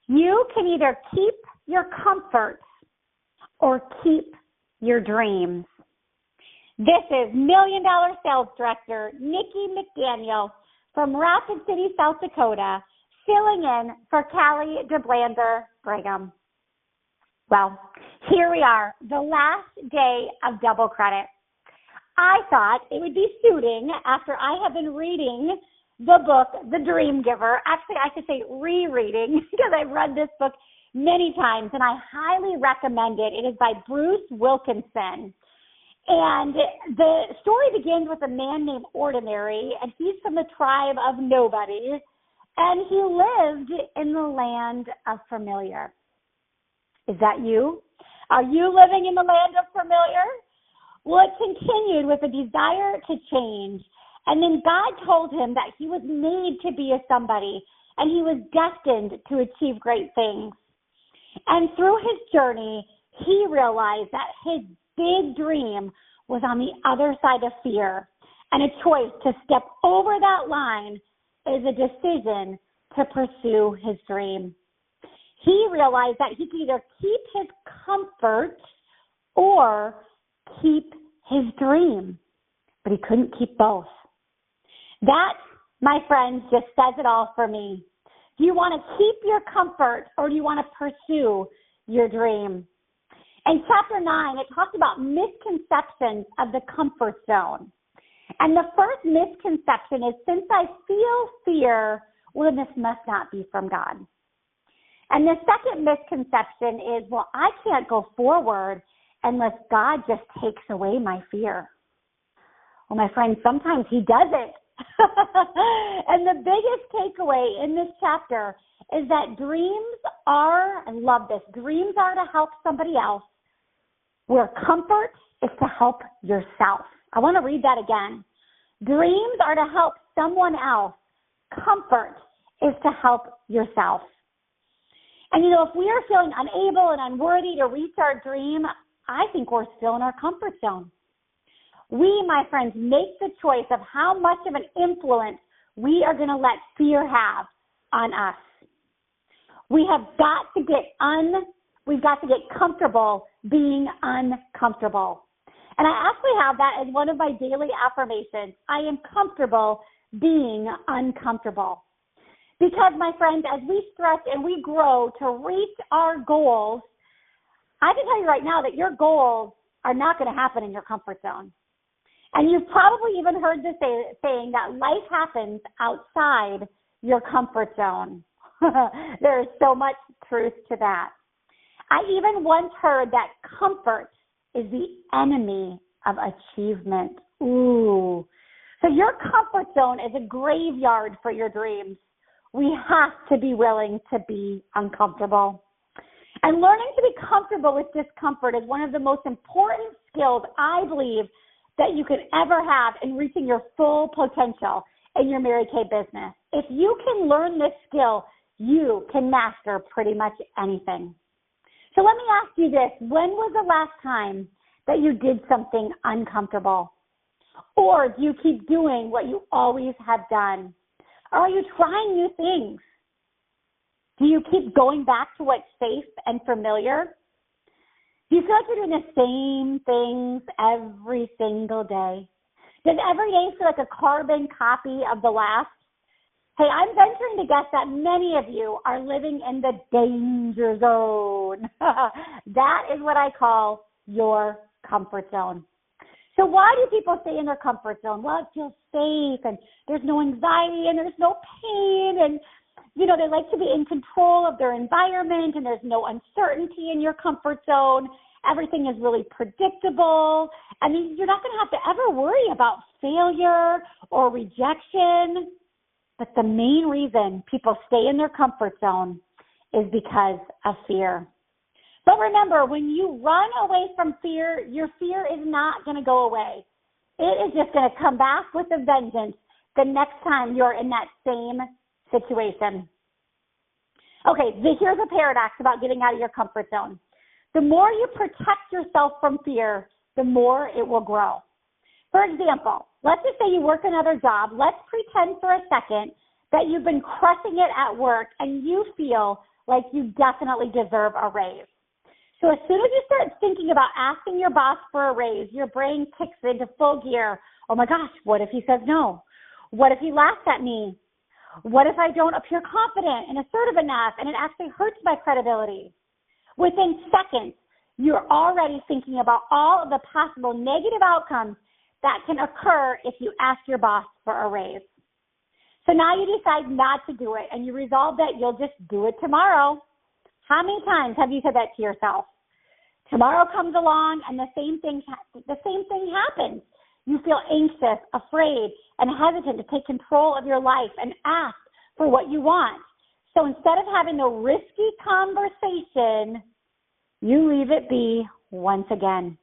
You can either keep your comforts or keep your dreams. This is Million Dollar Sales Director Nikki McDaniel from Rapid City, South Dakota, filling in for Callie DeBlander Brigham. Well, here we are, the last day of double credit. I thought it would be suiting after I have been reading the book, The Dream Giver. Actually, I should say rereading because I've read this book many times, and I highly recommend it. It is by Bruce Wilkinson. And the story begins with a man named Ordinary, and he's from the tribe of nobody, and he lived in the land of familiar. Is that you? Are you living in the land of familiar? Well, it continued with a desire to change. And then God told him that he was made to be a somebody, and he was destined to achieve great things. And through his journey, he realized that his big dream was on the other side of fear. And a choice to step over that line is a decision to pursue his dream. He realized that he could either keep his comfort or keep his dream, but he couldn't keep both. That, my friends, just says it all for me. Do you want to keep your comfort or do you want to pursue your dream? In chapter 9, it talks about misconceptions of the comfort zone. And the first misconception is, since I feel fear, well, this must not be from God. And the second misconception is, well, I can't go forward unless God just takes away my fear. Well, my friends, sometimes he doesn't. And the biggest takeaway in this chapter is that dreams are, I love this, dreams are to help somebody else, where comfort is to help yourself. I want to read that again. Dreams are to help someone else. Comfort is to help yourself. And if we are feeling unable and unworthy to reach our dream, I think we're still in our comfort zone. We, my friends, make the choice of how much of an influence we are going to let fear have on us. We've got to get comfortable being uncomfortable. And I actually have that as one of my daily affirmations. I am comfortable being uncomfortable. Because, my friends, as we stretch and we grow to reach our goals, I can tell you right now that your goals are not going to happen in your comfort zone. And you've probably even heard the saying that life happens outside your comfort zone. There is so much truth to that. I even once heard that comfort is the enemy of achievement. Ooh. So your comfort zone is a graveyard for your dreams. We have to be willing to be uncomfortable. And learning to be comfortable with discomfort is one of the most important skills, I believe, that you could ever have in reaching your full potential in your Mary Kay business. If you can learn this skill, you can master pretty much anything. So let me ask you this. When was the last time that you did something uncomfortable? Or do you keep doing what you always have done? Or are you trying new things? Do you keep going back to what's safe and familiar? Do you feel like you're doing the same things every single day? Does every day feel like a carbon copy of the last? Hey, I'm venturing to guess that many of you are living in the danger zone. That is what I call your comfort zone. So why do people stay in their comfort zone? Well, it feels safe, and there's no anxiety, and there's no pain, and they like to be in control of their environment, and there's no uncertainty in your comfort zone. Everything is really predictable. I mean, you're not going to have to ever worry about failure or rejection. But the main reason people stay in their comfort zone is because of fear. But remember, when you run away from fear, your fear is not going to go away. It is just going to come back with a vengeance the next time you're in that same situation. Okay, here's a paradox about getting out of your comfort zone. The more you protect yourself from fear, the more it will grow. For example, let's just say you work another job. Let's pretend for a second that you've been crushing it at work and you feel like you definitely deserve a raise. So as soon as you start thinking about asking your boss for a raise, your brain kicks into full gear. Oh my gosh, what if he says no? What if he laughs at me? What if I don't appear confident and assertive enough and it actually hurts my credibility? Within seconds, you're already thinking about all of the possible negative outcomes that can occur if you ask your boss for a raise. So now you decide not to do it and you resolve that you'll just do it tomorrow. How many times have you said that to yourself? Tomorrow comes along and the same thing happens. You feel anxious, afraid, and hesitant to take control of your life and ask for what you want. So instead of having a risky conversation, you leave it be once again.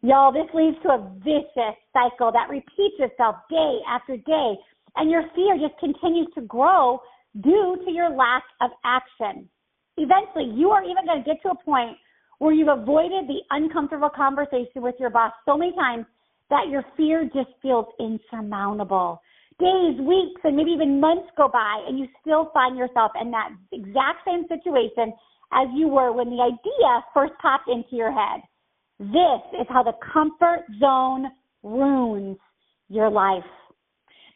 Y'all, this leads to a vicious cycle that repeats itself day after day, and your fear just continues to grow due to your lack of action. Eventually, you are even going to get to a point where you've avoided the uncomfortable conversation with your boss so many times that your fear just feels insurmountable. Days, weeks, and maybe even months go by, and you still find yourself in that exact same situation as you were when the idea first popped into your head. This is how the comfort zone ruins your life.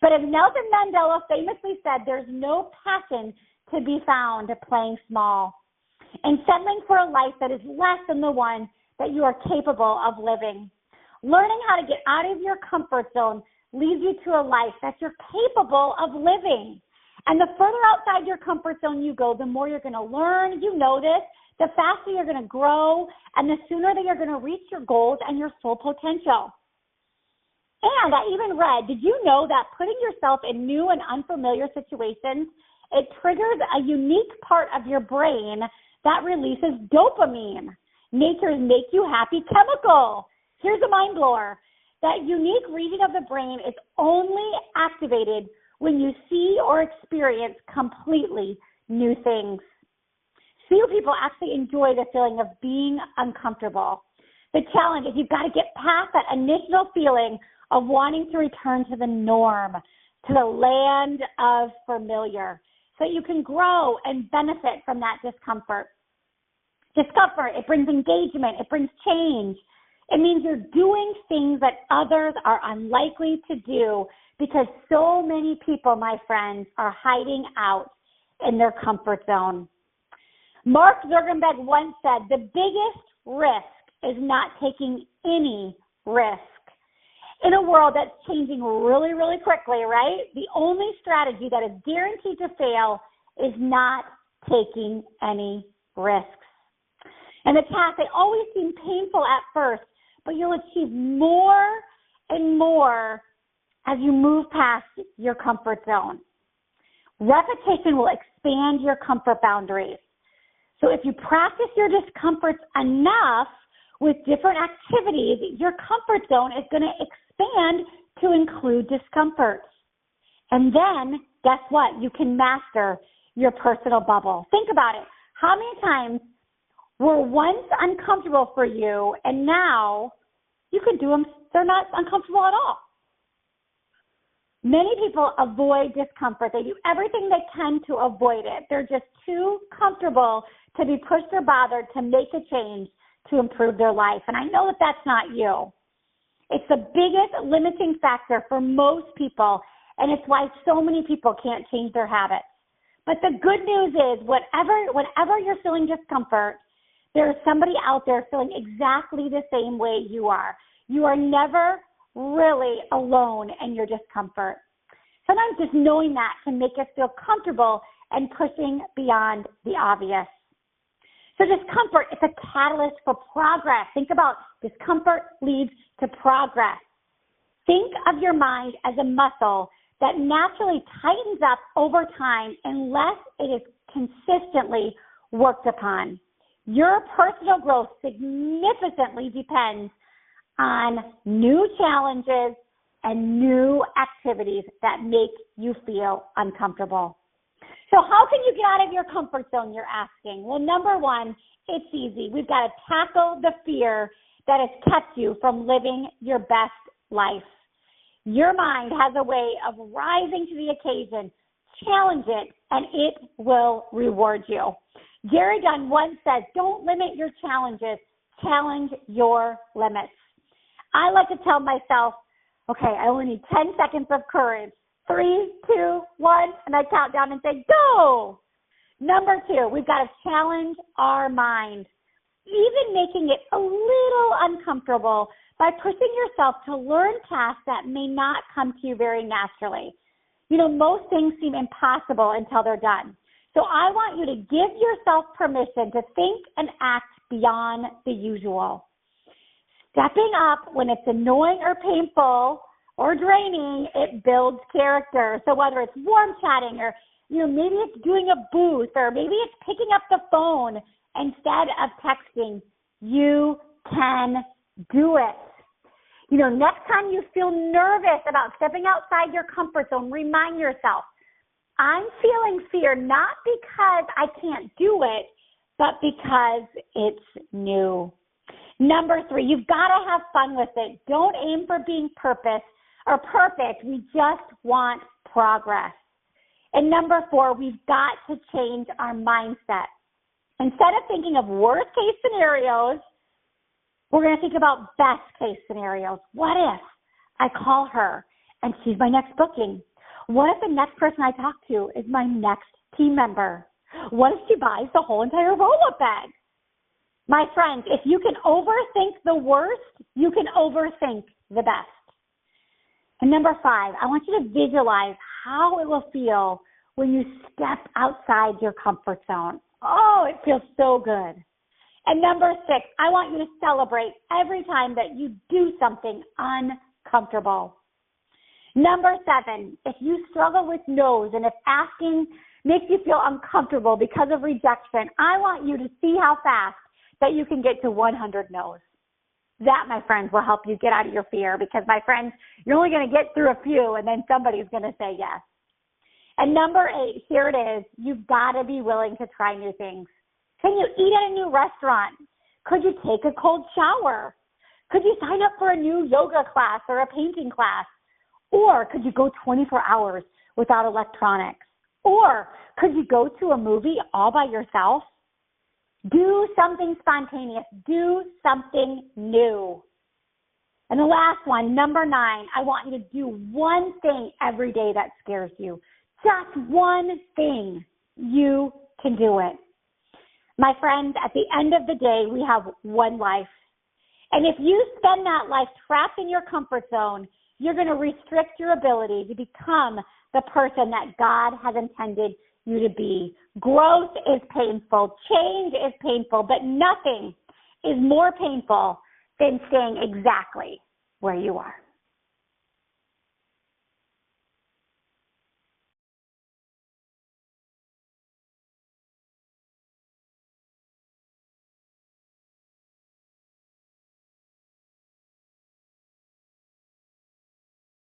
But as Nelson Mandela famously said, there's no passion to be found playing small and settling for a life that is less than the one that you are capable of living. Learning how to get out of your comfort zone leads you to a life that you're capable of living. And the further outside your comfort zone you go, the more you're going to learn. You know this. The faster you're going to grow, and the sooner that you're going to reach your goals and your full potential. And I even read, did you know that putting yourself in new and unfamiliar situations, it triggers a unique part of your brain that releases dopamine, nature's make you happy chemical. Here's a mind blower. That unique region of the brain is only activated when you see or experience completely new things. Few people actually enjoy the feeling of being uncomfortable. The challenge is you've got to get past that initial feeling of wanting to return to the norm, to the land of familiar, so that you can grow and benefit from that discomfort. Discomfort, it brings engagement, it brings change. It means you're doing things that others are unlikely to do because so many people, my friends, are hiding out in their comfort zone. Mark Zuckerberg once said, the biggest risk is not taking any risk. In a world that's changing really, really quickly, right? The only strategy that is guaranteed to fail is not taking any risks. And the tasks, they always seem painful at first, but you'll achieve more and more as you move past your comfort zone. Repetition will expand your comfort boundaries. So if you practice your discomforts enough with different activities, your comfort zone is going to expand to include discomforts. And then, guess what? You can master your personal bubble. Think about it. How many times were once uncomfortable for you, and now you can do them, they're not uncomfortable at all. Many people avoid discomfort. They do everything they can to avoid it. They're just too comfortable to be pushed or bothered to make a change to improve their life. And I know that that's not you. It's the biggest limiting factor for most people, and it's why so many people can't change their habits. But the good news is whenever you're feeling discomfort, there is somebody out there feeling exactly the same way you are. You are never really alone in your discomfort. Sometimes just knowing that can make us feel comfortable and pushing beyond the obvious. So discomfort is a catalyst for progress. Think about discomfort leads to progress. Think of your mind as a muscle that naturally tightens up over time unless it is consistently worked upon. Your personal growth significantly depends on new challenges and new activities that make you feel uncomfortable. So how can you get out of your comfort zone, you're asking? Well, number one, it's easy. We've got to tackle the fear that has kept you from living your best life. Your mind has a way of rising to the occasion challenge it, and it will reward you. Gary Dunn once said, don't limit your challenges, challenge your limits. I like to tell myself, okay, I only need 10 seconds of courage. 3, 2, 1, and I count down and say, go. Number 2, we've got to challenge our mind, even making it a little uncomfortable by pushing yourself to learn tasks that may not come to you very naturally. You know, most things seem impossible until they're done. So I want you to give yourself permission to think and act beyond the usual. Stepping up when it's annoying or painful or draining, it builds character. So whether it's warm chatting or, maybe it's doing a booth or maybe it's picking up the phone instead of texting, you can do it. Next time you feel nervous about stepping outside your comfort zone, remind yourself, I'm feeling fear not because I can't do it, but because it's new. Number 3, you've got to have fun with it. Don't aim for being perfect. We just want progress. And number 4, we've got to change our mindset. Instead of thinking of worst case scenarios, we're going to think about best case scenarios. What if I call her and she's my next booking? What if the next person I talk to is my next team member? What if she buys the whole entire roll-up bag? My friends, if you can overthink the worst, you can overthink the best. And number 5, I want you to visualize how it will feel when you step outside your comfort zone. Oh, it feels so good. And number 6, I want you to celebrate every time that you do something uncomfortable. Number 7, if you struggle with no's and if asking makes you feel uncomfortable because of rejection, I want you to see how fast that you can get to 100 no's. That, my friends, will help you get out of your fear because, my friends, you're only going to get through a few and then somebody's going to say yes. And number 8, here it is. You've got to be willing to try new things. Can you eat at a new restaurant? Could you take a cold shower? Could you sign up for a new yoga class or a painting class? Or could you go 24 hours without electronics? Or could you go to a movie all by yourself? Do something spontaneous. Do something new. And the last one, number 9, I want you to do one thing every day that scares you. Just one thing. You can do it. My friends, at the end of the day, we have one life. And if you spend that life trapped in your comfort zone, you're going to restrict your ability to become the person that God has intended you to be. Growth is painful. Change is painful, but nothing is more painful than staying exactly where you are.